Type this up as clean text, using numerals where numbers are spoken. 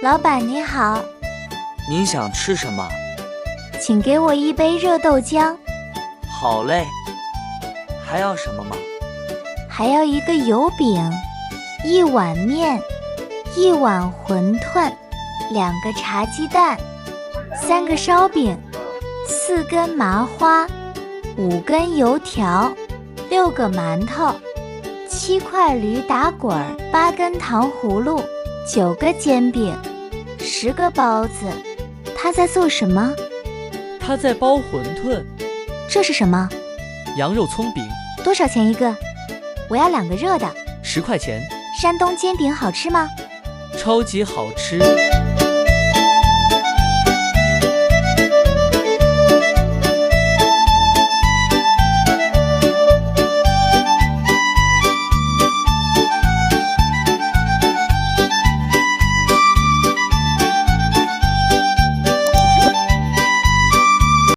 老板你好，您想吃什么？请给我一杯热豆浆，好嘞。还要什么吗？还要一个油饼，1碗面，1碗馄饨，2个茶鸡蛋，3个烧饼，4根麻花，5根油条，6个馒头，7块驴打滚，8根糖葫芦，9个煎饼，10个包子。他在做什么？他在包馄饨。这是什么？羊肉葱饼。多少钱一个？我要2个热的。10块钱。山东煎饼好吃吗？超级好吃。